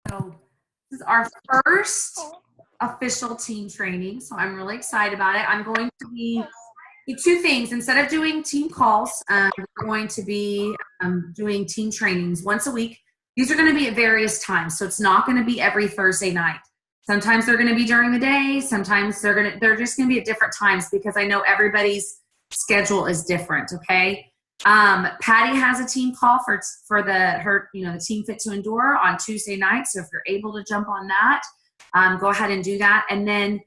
So this is our first official team training, so I'm really excited about it. I'm going to be two things. Instead of doing team calls, we're going to be doing team trainings once a week. These are going to be at various times, so it's not going to be every Thursday night. Sometimes they're going to be during the day. Sometimes they're just going to be at different times because I know everybody's schedule is different. Okay. Patty has a team call for the Team Fit to Endure on Tuesday night. So if you're able to jump on that, go ahead and do that. And then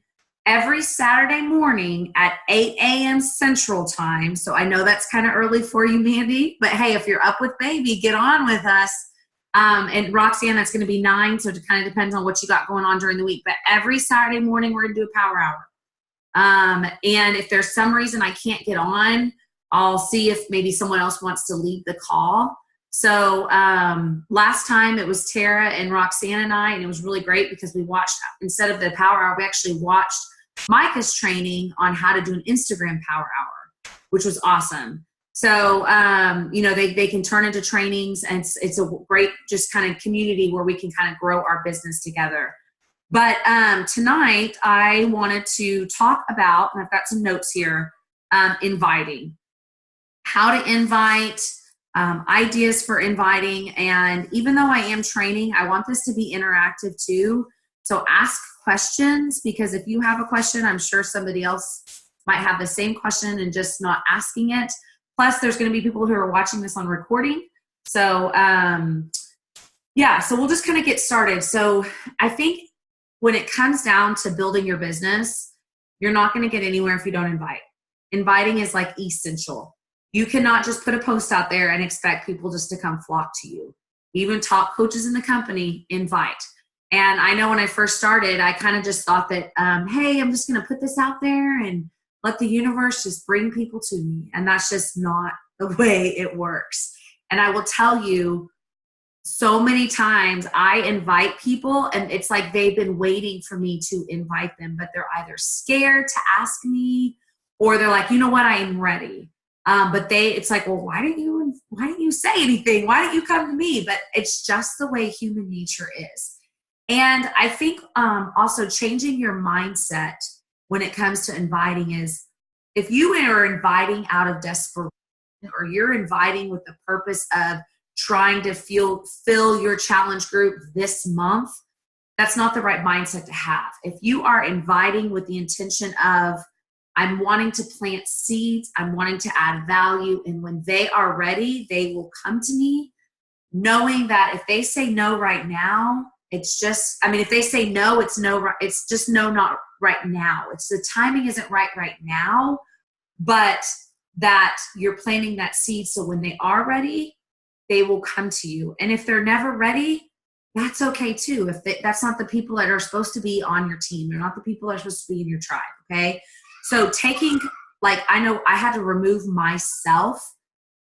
every Saturday morning at 8 a.m. Central Time. So I know that's kind of early for you, Mandy, but hey, if you're up with baby, get on with us. And Roxanne, that's going to be 9. So it kind of depends on what you got going on during the week. But every Saturday morning, we're going to do a power hour. And if there's some reason I can't get on, I'll see if maybe someone else wants to lead the call. So last time it was Tara and Roxanne and I, and it was really great because we watched, instead of the power hour, we actually watched Micah's training on how to do an Instagram power hour, which was awesome. So, they can turn into trainings, and it's a great just kind of community where we can kind of grow our business together. But tonight I wanted to talk about, and I've got some notes here, inviting. How to invite, ideas for inviting. And even though I am training, I want this to be interactive too. So ask questions, because if you have a question, I'm sure somebody else might have the same question and just not asking it. Plus, there's going to be people who are watching this on recording. So, so we'll just kind of get started. So I think when it comes down to building your business, you're not going to get anywhere if you don't invite. Inviting is like essential. You cannot just put a post out there and expect people just to come flock to you. Even top coaches in the company invite. And I know when I first started, I kind of just thought that, hey, I'm just going to put this out there and let the universe just bring people to me. And that's just not the way it works. And I will tell you, so many times I invite people and it's like they've been waiting for me to invite them, but they're either scared to ask me or they're like, you know what, I am ready. But it's like, well, why didn't you say anything? Why didn't you come to me? But it's just the way human nature is. And I think also changing your mindset when it comes to inviting is, if you are inviting out of desperation or you're inviting with the purpose of trying to fill your challenge group this month, that's not the right mindset to have. If you are inviting with the intention of, I'm wanting to plant seeds, I'm wanting to add value, and when they are ready, they will come to me, knowing that if they say no right now, it's just, if they say no, it's just no, not right now. It's the timing isn't right now, but that you're planting that seed so when they are ready, they will come to you. And if they're never ready, that's okay too. That's not the people that are supposed to be on your team. They're not the people that are supposed to be in your tribe, okay? So I know I had to remove myself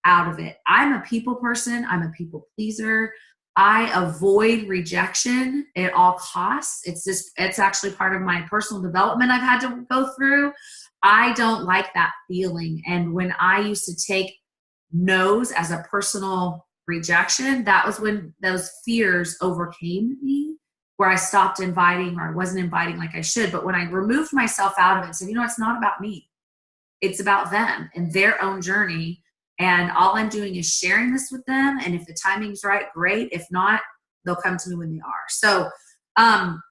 out of it. I'm a people person. I'm a people pleaser. I avoid rejection at all costs. It's actually part of my personal development I've had to go through. I don't like that feeling. And when I used to take no's as a personal rejection, that was when those fears overcame me, where I stopped inviting, or I wasn't inviting like I should. But when I removed myself out of it and said, it's not about me. It's about them and their own journey. And all I'm doing is sharing this with them. And if the timing's right, great. If not, they'll come to me when they are. So,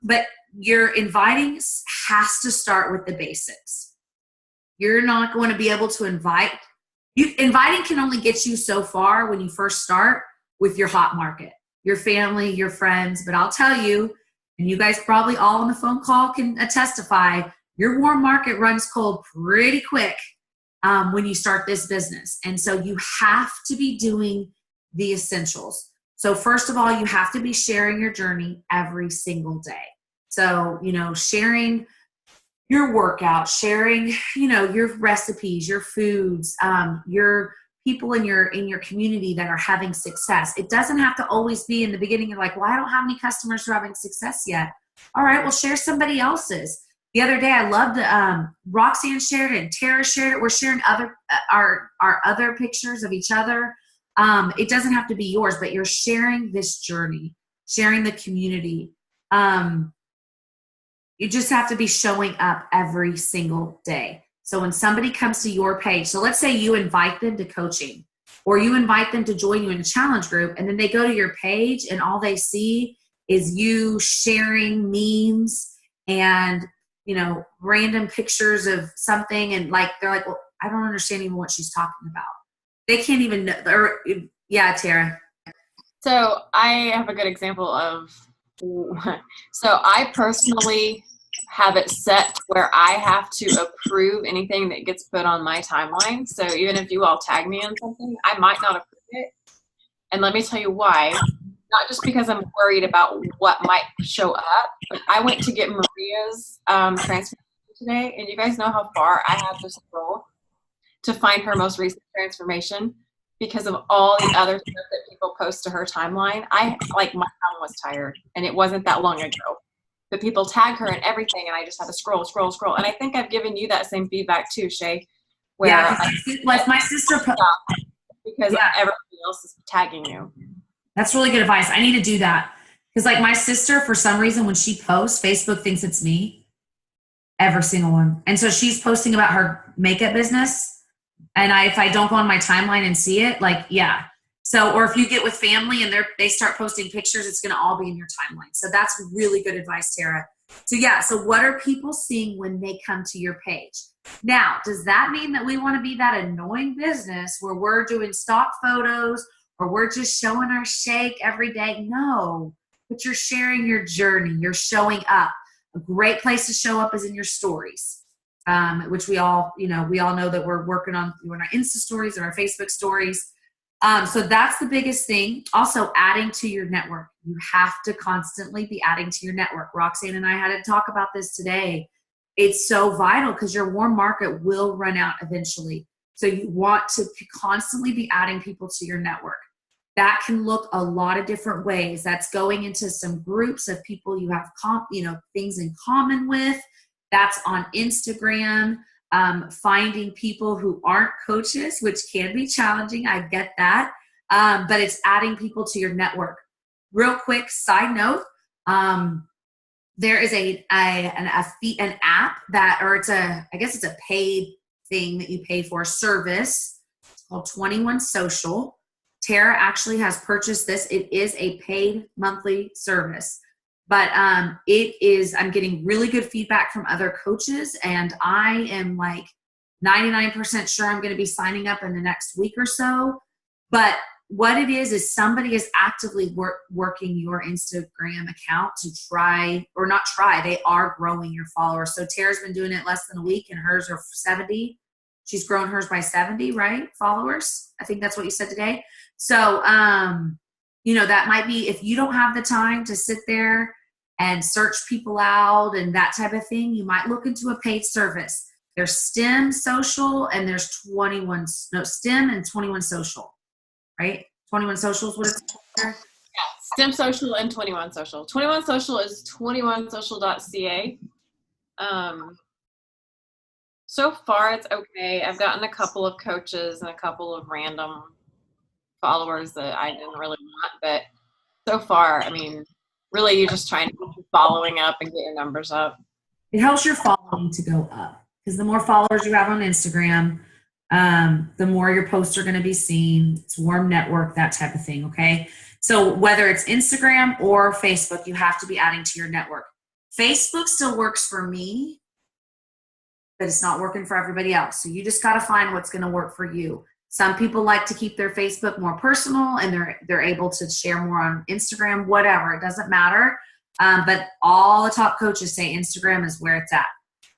but your inviting has to start with the basics. You're not going to be able to invite. Inviting can only get you so far when you first start with your hot market, your family, your friends. But I'll tell you, and you guys probably all on the phone call can testify, your warm market runs cold pretty quick when you start this business. And so you have to be doing the essentials. So first of all, you have to be sharing your journey every single day. So, sharing your workout, sharing, your recipes, your foods, your people in your community that are having success. It doesn't have to always be in the beginning. You're like, well, I don't have any customers who are having success yet. All right, well, share somebody else's. The other day, I loved Roxanne shared it and Tara shared it. We're sharing our other pictures of each other. It doesn't have to be yours, but you're sharing this journey. sharing the community. You just have to be showing up every single day. So when somebody comes to your page, so let's say you invite them to coaching, or you invite them to join you in a challenge group, and then they go to your page and all they see is you sharing memes and, you know, random pictures of something, and like they're like, well, I don't understand even what she's talking about. They can't even know. Or, yeah, Tara. So I have a good example of, so I personally have it set where I have to approve anything that gets put on my timeline. So even if you all tag me on something, I might not approve it. And let me tell you why. Not just because I'm worried about what might show up, but I went to get Maria's transformation today, and you guys know how far I have to scroll to find her most recent transformation because of all the other stuff that people post to her timeline. My tongue was tired, and it wasn't that long ago. But people tag her and everything, and I just had to scroll. And I think I've given you that same feedback too, Shay. Where like my sister, because everybody else is tagging you. That's really good advice. I need to do that. Because like my sister, for some reason, when she posts, Facebook thinks it's me. Every single one. And so she's posting about her makeup business. And if I don't go on my timeline and see it, like, yeah. So, or if you get with family and they start posting pictures, it's going to all be in your timeline. So that's really good advice, Tara. So yeah. So what are people seeing when they come to your page? Now, does that mean that we want to be that annoying business where we're doing stock photos or we're just showing our shake every day? No, but you're sharing your journey. You're showing up. A great place to show up is in your stories, which we all know that we're working on doing our Insta stories and our Facebook stories. So that's the biggest thing. Also, adding to your network. You have to constantly be adding to your network. Roxanne and I had to talk about this today. It's so vital because your warm market will run out eventually. So you want to constantly be adding people to your network. That can look a lot of different ways. That's going into some groups of people you have things in common with. That's on Instagram. Finding people who aren't coaches, which can be challenging. I get that. But it's adding people to your network. Real quick side note, there is an app that, or it's a paid thing that you pay for, service. It's called 21 Social. Tara actually has purchased this. It is a paid monthly service. But I'm getting really good feedback from other coaches, and I am like 99% sure I'm going to be signing up in the next week or so. But what it is somebody is actively working your Instagram account to they are growing your followers. So Tara's been doing it less than a week, and hers are 70. She's grown hers by 70, right? Followers. I think that's what you said today. So, that might be, if you don't have the time to sit there and search people out and that type of thing, you might look into a paid service. There's STEM Social and there's STEM and 21 Social, right? 21 Social is what it's called there? Yeah, STEM Social and 21 Social. 21 Social is 21social.ca. So far it's okay. I've gotten a couple of coaches and a couple of random followers that I didn't really want, but so far, I mean, really you're just trying to keep following up and get your numbers up. It helps your following to go up because the more followers you have on Instagram, the more your posts are going to be seen. It's warm network, that type of thing. Okay. So whether it's Instagram or Facebook, you have to be adding to your network. Facebook still works for me, but it's not working for everybody else. So you just got to find what's going to work for you. Some people like to keep their Facebook more personal and they're able to share more on Instagram, whatever. It doesn't matter. But all the top coaches say Instagram is where it's at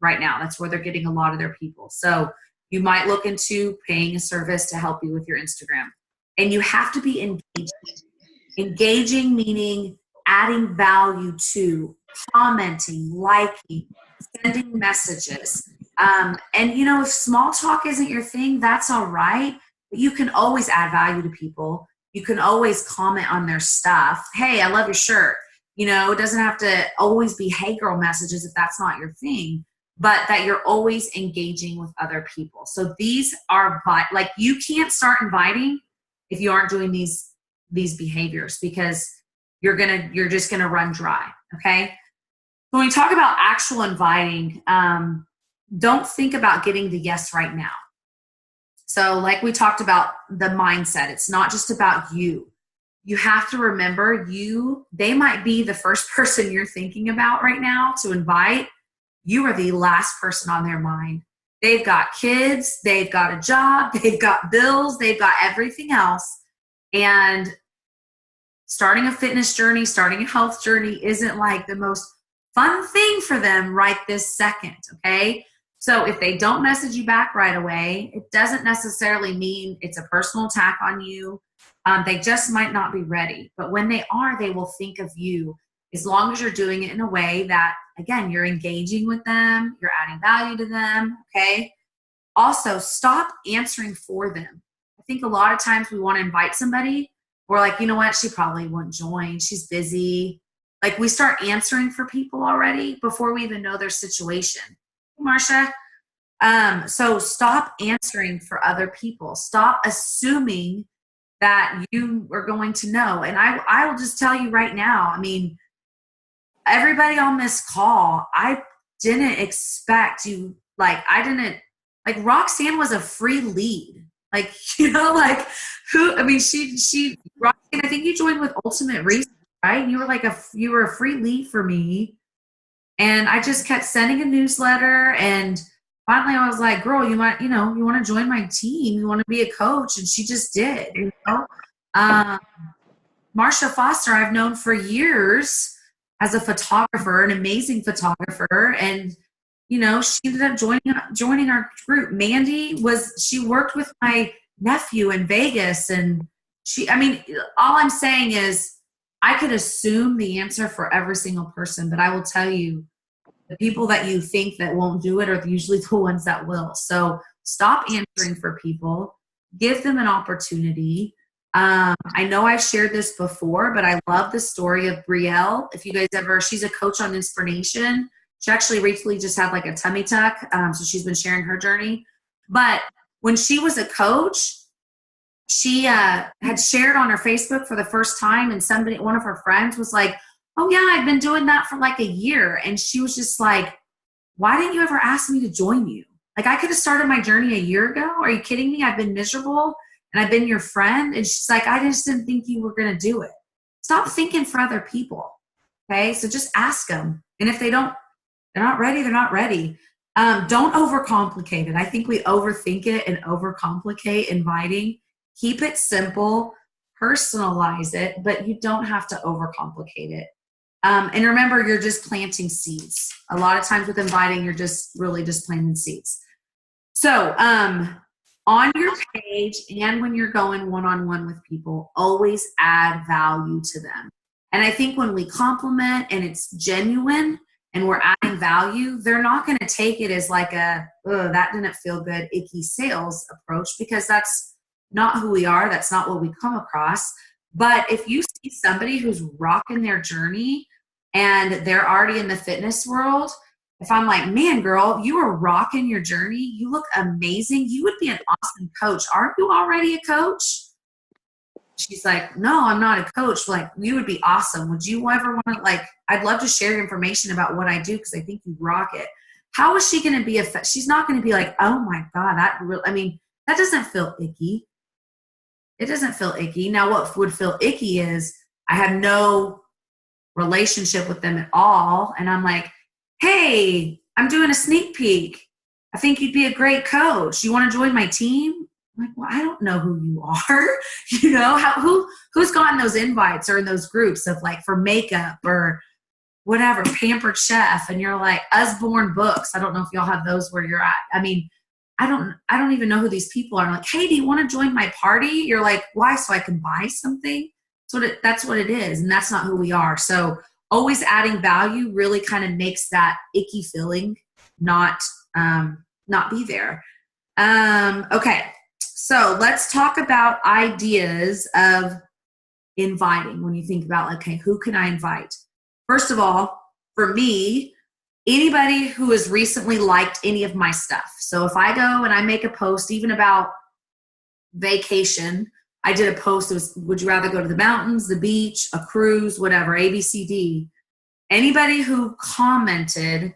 right now. That's where they're getting a lot of their people. So you might look into paying a service to help you with your Instagram. And you have to be engaging. Engaging meaning adding value to, commenting, liking, sending messages. And if small talk isn't your thing, that's all right. But you can always add value to people. You can always comment on their stuff. Hey, I love your shirt. It doesn't have to always be hey girl messages if that's not your thing, but that you're always engaging with other people. So these are like, you can't start inviting if you aren't doing these behaviors, because you're just gonna run dry. Okay. When we talk about actual inviting, don't think about getting the yes right now. So like we talked about the mindset, it's not just about you. You have to remember they might be the first person you're thinking about right now to invite. You are the last person on their mind. They've got kids, they've got a job, they've got bills, they've got everything else. And starting a fitness journey, starting a health journey isn't like the most fun thing for them right this second, okay? So if they don't message you back right away, it doesn't necessarily mean it's a personal attack on you. They just might not be ready. But when they are, they will think of you, as long as you're doing it in a way that, again, you're engaging with them, you're adding value to them, okay? Also, stop answering for them. I think a lot of times we want to invite somebody. We're like, you know what? She probably won't join. She's busy. Like we start answering for people already before we even know their situation. Marsha. So stop answering for other people. Stop assuming that you are going to know. And I will just tell you right now, I mean, everybody on this call, I didn't expect you, like Roxanne was a free lead. Like, like Roxanne, I think you joined with Ultimate Research, right? And you were you were a free lead for me. And I just kept sending a newsletter, and finally I was like, girl, you want to join my team? You want to be a coach? And she just did, Marsha Foster, I've known for years as a photographer, an amazing photographer. And, she ended up joining our group. Mandy she worked with my nephew in Vegas. And all I'm saying is I could assume the answer for every single person, but I will tell you, the people that you think that won't do it are usually the ones that will. So stop answering for people. Give them an opportunity. I know I've shared this before, but I love the story of Brielle. If you guys she's a coach on Inspiration. She actually recently just had like a tummy tuck. So she's been sharing her journey. But when she was a coach, she had shared on her Facebook for the first time, and one of her friends was like, oh yeah, I've been doing that for like a year. And she was just like, why didn't you ever ask me to join you? Like I could have started my journey a year ago. Are you kidding me? I've been miserable and I've been your friend. And she's like, I just didn't think you were going to do it. Stop thinking for other people. Okay. So just ask them. And if they're not ready, they're not ready. Don't overcomplicate it. I think we overthink it and overcomplicate inviting. Keep it simple, personalize it, but you don't have to overcomplicate it. And remember, you're just planting seeds. A lot of times with inviting, you're just really just planting seeds. So on your page and when you're going one-on-one with people, always add value to them. And I think when we compliment and it's genuine and we're adding value, they're not going to take it as like that didn't feel good, icky sales approach, because that's not who we are. That's not what we come across. But if you see somebody who's rocking their journey and they're already in the fitness world, if I'm like, man, girl, you are rocking your journey. You look amazing. You would be an awesome coach. Aren't you already a coach? She's like, no, I'm not a coach. Like, you would be awesome. Would you ever want to, I'd love to share information about what I do because I think you rock it. How is she going to be she's not going to be like, oh my God, that doesn't feel icky. It doesn't feel icky. Now, what would feel icky is I have no relationship with them at all. And I'm like, hey, I'm doing a sneak peek. I think you'd be a great coach. You want to join my team? I'm like, well, I don't know who you are. Who's gotten those invites or in those groups of for makeup or whatever, Pampered Chef, and you're like Usborne Books. I don't know if y'all have those where you're at. I don't even know who these people are. I'm like, hey, do you want to join my party? You're like, why? So I can buy something? That's what it is. And that's not who we are. So always adding value really kind of makes that icky feeling not be there. Okay. So let's talk about ideas of inviting when you think about, okay, who can I invite? First of all, for me, anybody who has recently liked any of my stuff. So if I go and I make a post even about vacation I did a post. It was, would you rather go to the mountains, the beach, a cruise, whatever, A, B, C, D. Anybody who commented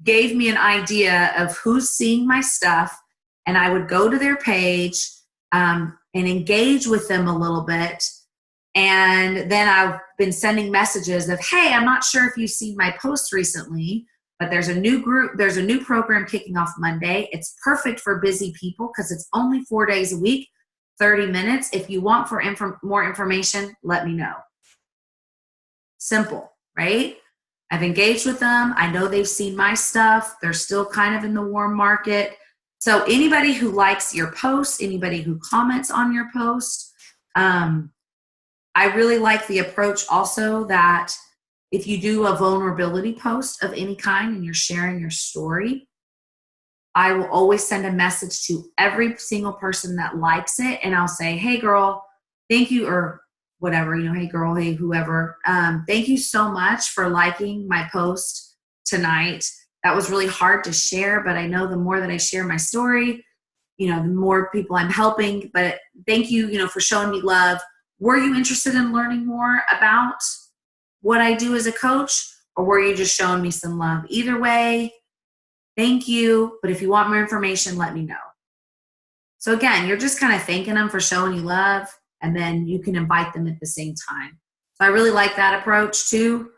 gave me an idea of who's seeing my stuff, and I would go to their page and engage with them a little bit. And then I've been sending messages of, hey, I'm not sure if you've seen my post recently, but there's a new program kicking off Monday. It's perfect for busy people because it's only 4 days a week, 30 minutes. If you want more information, let me know. Simple, right? I've engaged with them. I know they've seen my stuff. They're still kind of in the warm market. So anybody who likes your post, anybody who comments on your post, I really like the approach also that if you do a vulnerability post of any kind and you're sharing your story, I will always send a message to every single person that likes it. And I'll say, hey girl, thank you, or whatever, hey girl, hey whoever, thank you so much for liking my post tonight. That was really hard to share, but I know the more that I share my story, the more people I'm helping. But thank you, for showing me love. Were you interested in learning more about what I do as a coach, or were you just showing me some love? Either way, thank you. But if you want more information, let me know. So again, you're just kind of thanking them for showing you love, and then you can invite them at the same time. So I really like that approach too.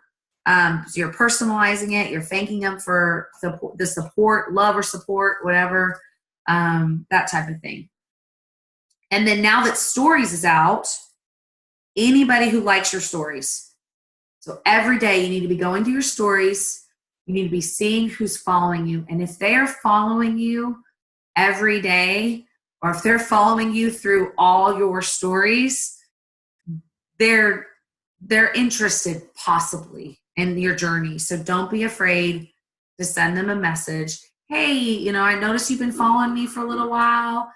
So you're personalizing it. You're thanking them for the support, love or support, whatever, that type of thing. And then now that stories is out, anybody who likes your stories. So every day you need to be going to your stories. You need to be seeing who's following you. And if they are following you every day, or if they're following you through all your stories, they're interested possibly in your journey. So don't be afraid to send them a message. Hey, I noticed you've been following me for a little while.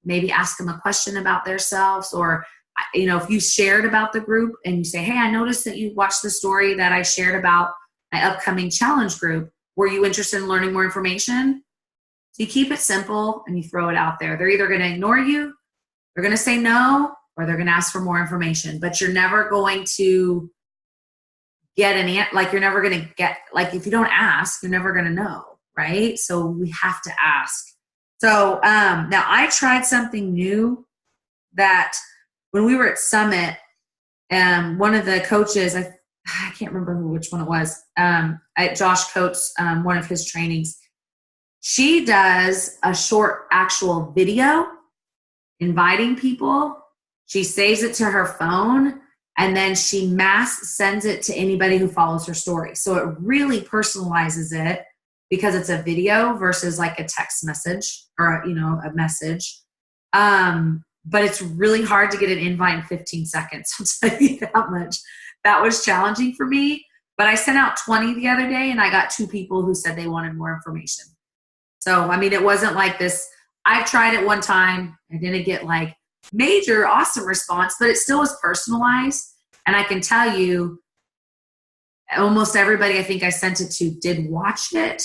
Maybe ask them a question about themselves, or if you shared about the group and you say, hey, I noticed that you watched the story that I shared about my upcoming challenge group. Were you interested in learning more information? So you keep it simple and you throw it out there. They're either going to ignore you, they're going to say no, or they're going to ask for more information. But you're never going to get you're never going to get, if you don't ask, you're never going to know, right? So we have to ask. So now I tried something new that when we were at Summit, one of the coaches, I can't remember which one it was, at Josh Coates, one of his trainings, she does a short actual video inviting people. She saves it to her phone, and then she mass sends it to anybody who follows her story. So it really personalizes it because it's a video versus like a text message or, a message. But it's really hard to get an invite in 15 seconds. I'll tell you that much. That was challenging for me. But I sent out 20 the other day, and I got 2 people who said they wanted more information. So, it wasn't like this. I tried it one time. I didn't get major awesome response, but it still was personalized. And I can tell you, almost everybody I think I sent it to did watch it,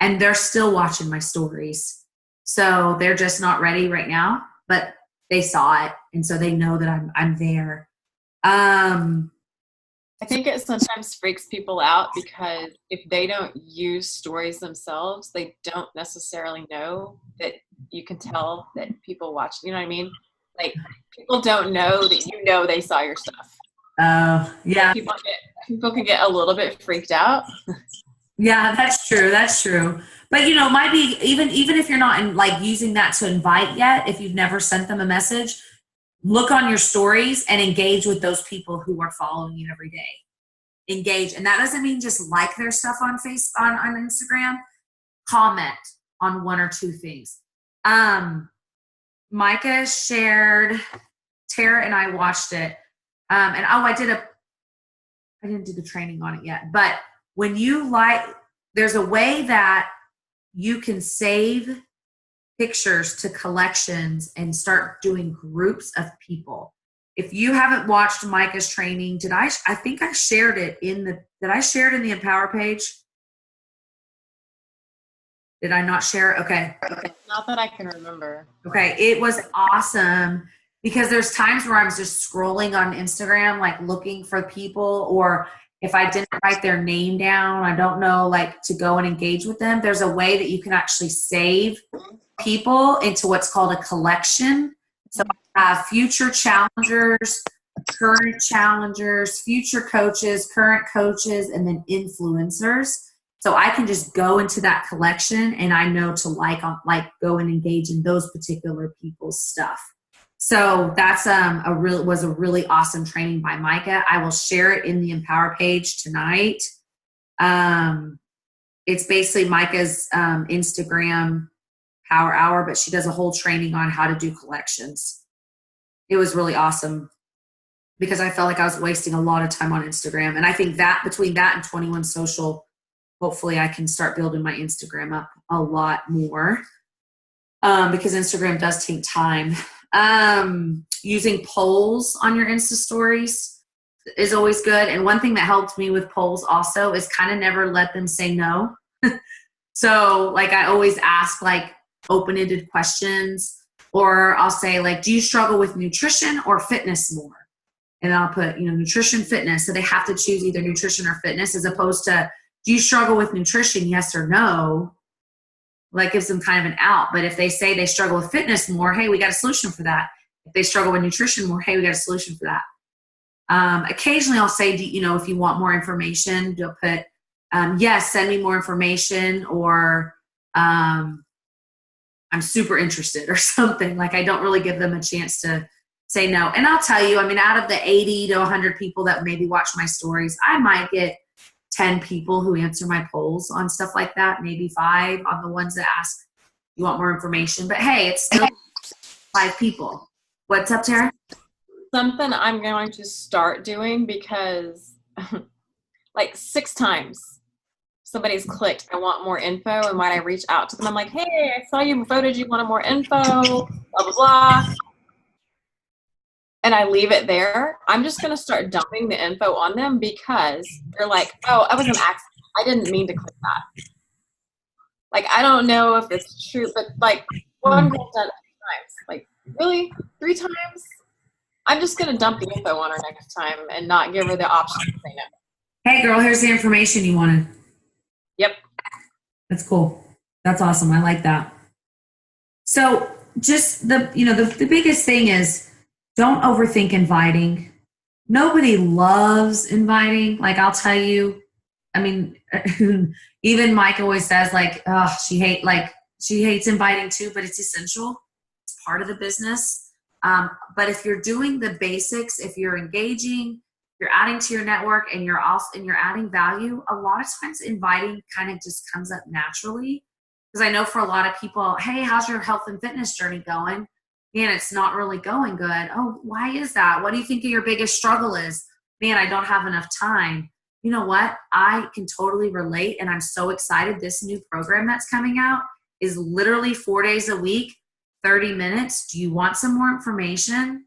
and they're still watching my stories. So they're just not ready right now, but they saw it, and so they know that I'm there. I think it sometimes freaks people out because if they don't use stories themselves, they don't necessarily know that you can tell that people watch. You know what I mean? People don't know that they saw your stuff. Yeah. People can get a little bit freaked out. Yeah, that's true. That's true. But might be even if you're not using that to invite yet, if you've never sent them a message, look on your stories and engage with those people who are following you every day. Engage. And that doesn't mean just like their stuff on on Instagram. Comment on 1 or 2 things. Micah shared, Tara and I watched it. I didn't do the training on it yet, but when there's a way that you can save pictures to collections and start doing groups of people. If you haven't watched Micah's training, I think I shared it did I share it in the Empower page? Did I not share it? Okay. Not that I can remember. Okay. It was awesome. because there's times where I'm just scrolling on Instagram, like looking for people, or if I didn't write their name down, I don't know, like to go and engage with them. There's a way that you can actually save people into what's called a collection. So I have future challengers, current challengers, future coaches, current coaches, and then influencers. So I can just go into that collection and I know to like go and engage in those particular people's stuff. So that's was a really awesome training by Micah. I will share it in the Empower page tonight. It's basically Micah's Instagram Power Hour, but she does a whole training on how to do collections. It was really awesome because I felt like I was wasting a lot of time on Instagram. And I think that between that and 21 Social, hopefully I can start building my Instagram up a lot more because Instagram does take time. Using polls on your Insta stories is always good. And one thing that helped me with polls also is kind of never let them say no. So like I always ask like open-ended questions, or I'll say like, do you struggle with nutrition or fitness more? And I'll put, nutrition, fitness. So they have to choose either nutrition or fitness, as opposed to, do you struggle with nutrition? Yes or no? Like gives them kind of an out. But if they say they struggle with fitness more, hey, we got a solution for that. If they struggle with nutrition more, hey, we got a solution for that. Occasionally I'll say, if you want more information, you'll put, yes, send me more information, or I'm super interested or something. Like I don't really give them a chance to say no. And I'll tell you, out of the 80 to 100 people that maybe watch my stories, I might get 10 people who answer my polls on stuff like that, maybe 5 on the ones that ask, you want more information? But hey, it's still 5 people. What's up, Tara? Something I'm going to start doing, because like 6 times somebody's clicked, I want more info, and when I reach out to them, I'm like, hey, I saw you voted you wanted more info, blah, blah, blah. And I leave it there. I'm just going to start dumping the info on them, because they're like, oh, I was an accident. I didn't mean to click that. Like, I don't know if it's true, but like one girl done it 3 times. Like, really? 3 times? I'm just going to dump the info on her next time and not give her the option to say no. Hey girl, here's the information you wanted. Yep. That's cool. That's awesome. I like that. So just the biggest thing is, don't overthink inviting. Nobody loves inviting. Like I'll tell you, even Mike always says like, oh, she hates inviting too, but it's essential. It's part of the business. But if you're doing the basics, if you're engaging, you're adding to your network, and you're adding value, a lot of times inviting kind of just comes up naturally. Because I know for a lot of people, hey, how's your health and fitness journey going? Man, it's not really going good. Oh, why is that? What do you think your biggest struggle is? Man, I don't have enough time. You know what? I can totally relate, and I'm so excited. This new program that's coming out is literally 4 days a week, 30 minutes. Do you want some more information?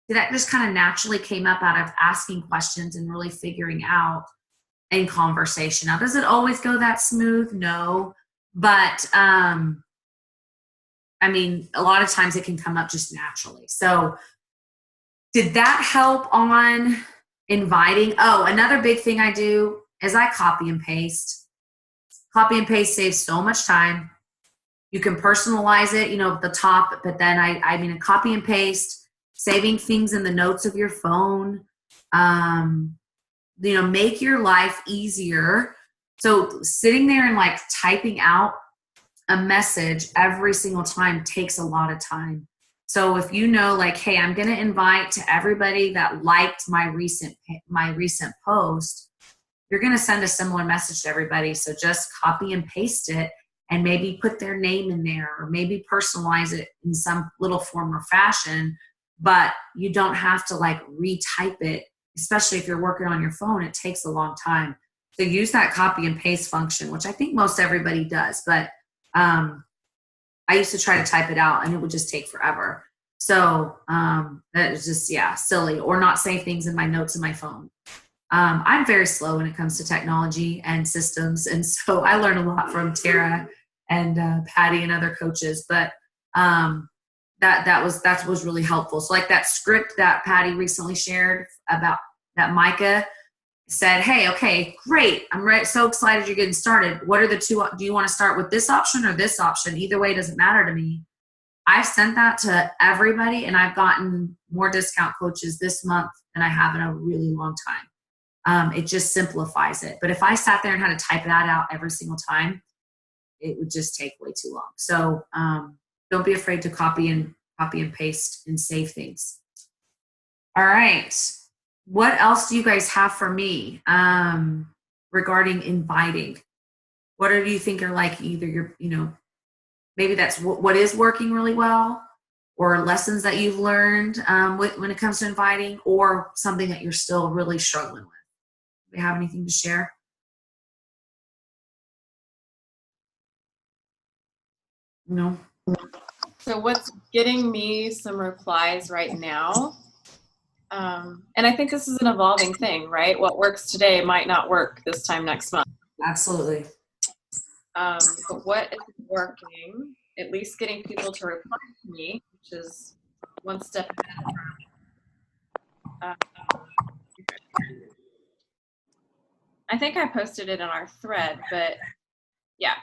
That just kind of naturally came up out of asking questions and really figuring out in conversation. Now, does it always go that smooth? No. But a lot of times it can come up just naturally. So did that help on inviting? Oh, another big thing I do is I copy and paste. Copy and paste saves so much time. You can personalize it, at the top, but then I copy and paste, saving things in the notes of your phone, make your life easier. So sitting there and like typing out a message every single time takes a lot of time. So if like, hey, I'm going to invite to everybody that liked my recent post, you're going to send a similar message to everybody. So just copy and paste it, and maybe put their name in there, or maybe personalize it in some little form or fashion, but you don't have to like retype it, especially if you're working on your phone. It takes a long time. So use that copy and paste function, which I think most everybody does, but I used to try to type it out and it would just take forever. So that is just, silly. Or not save things in my notes in my phone. I'm very slow when it comes to technology and systems. And so I learn a lot from Tara and Patty and other coaches. But that was really helpful. So like that script that Patty recently shared about that Micah said, hey, okay, great. I'm ready. So excited you're getting started. What are the two? Do you want to start with this option or this option? Either way, it doesn't matter to me. I've sent that to everybody, and I've gotten more discount coaches this month than I have in a really long time. It just simplifies it. But if I sat there and had to type that out every single time, it would just take way too long. So don't be afraid to copy and paste and save things. All right. What else do you guys have for me regarding inviting? What do you think are like either maybe that's what is working really well, or lessons that you've learned when it comes to inviting, or something that you're still really struggling with? Do you have anything to share? No. So what's getting me some replies right now, and I think this is an evolving thing, right? What works today might not work this time next month. Absolutely. But what is working, at least getting people to reply to me, which is one step ahead. I think I posted it in our thread, but yeah.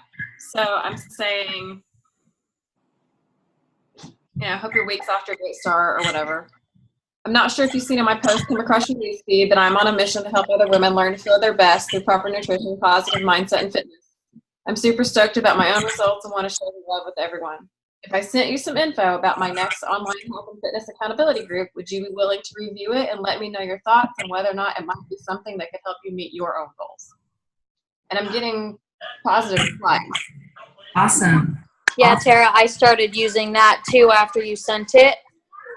So I'm saying, hope your week's off to a great start or whatever. I'm not sure if you've seen in my post, Come Across Your Newsfeed, but I'm on a mission to help other women learn to feel their best through proper nutrition, positive mindset, and fitness. I'm super stoked about my own results and want to share the love with everyone. If I sent you some info about my next online health and fitness accountability group, would you be willing to review it and let me know your thoughts and whether or not it might be something that could help you meet your own goals? And I'm getting positive replies. Awesome. Yeah, Tara, I started using that too after you sent it.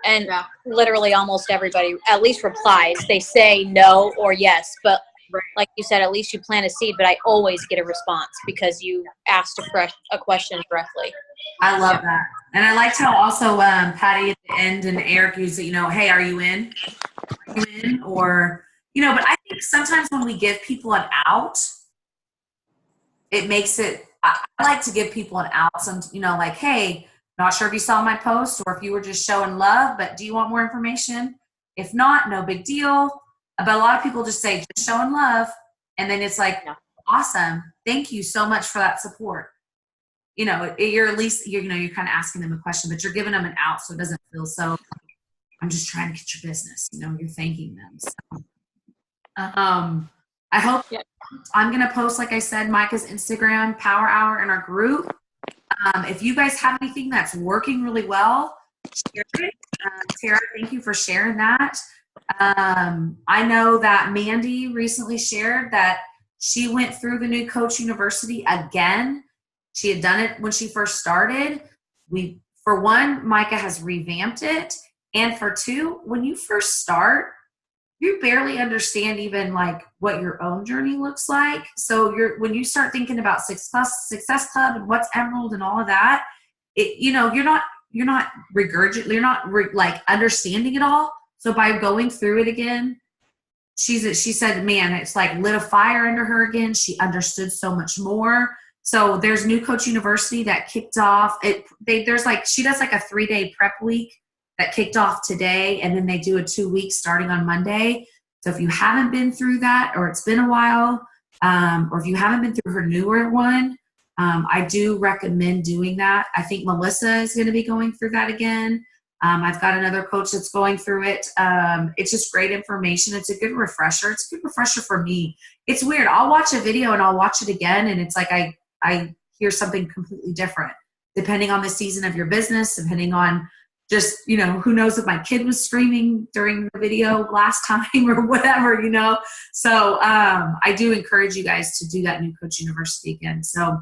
And literally almost everybody at least replies. They say no or yes, but like you said, at least you plant a seed, but I always get a response because you asked a question directly. I love that. And I liked how also Patty at the end and Eric used it, hey, are you in? Are you in? Or, but I think sometimes when we give people an out, it makes it, I like to give people an out. Some, like, hey, not sure if you saw my post or if you were just showing love, but do you want more information? If not, no big deal. But a lot of people just say, just showing love. And then it's like, awesome. Thank you so much for that support. You're at least, you're kind of asking them a question, but you're giving them an out. So it doesn't feel so, I'm just trying to get your business. You're thanking them. So, I hope I'm going to post, like I said, Micah's Instagram Power Hour in our group. If you guys have anything that's working really well, share it. Tara, thank you for sharing that. I know that Mandy recently shared that she went through the new Coach University again. She had done it when she first started. For one, Micah has revamped it. And for two, when you first start, you barely understand even like what your own journey looks like. So when you start thinking about Success Club and what's Emerald and all of that, you're not like understanding it all. So by going through it again, she said, man, it's like lit a fire under her again. She understood so much more. So there's New Coach University that kicked off. She does like a 3-day prep week that kicked off today, and then they do a 2-week starting on Monday. So if you haven't been through that, or it's been a while, or if you haven't been through her newer one, I do recommend doing that. I think Melissa is going to be going through that again. I've got another coach that's going through it. It's just great information. It's a good refresher. It's a good refresher for me. It's weird. I'll watch a video and I'll watch it again, and it's like I hear something completely different, depending on the season of your business, depending on just, who knows if my kid was screaming during the video last time or whatever, So I do encourage you guys to do that New Coach University again. So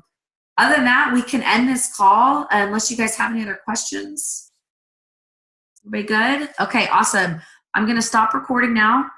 other than that, we can end this call unless you guys have any other questions. Everybody good? Okay, awesome. I'm going to stop recording now.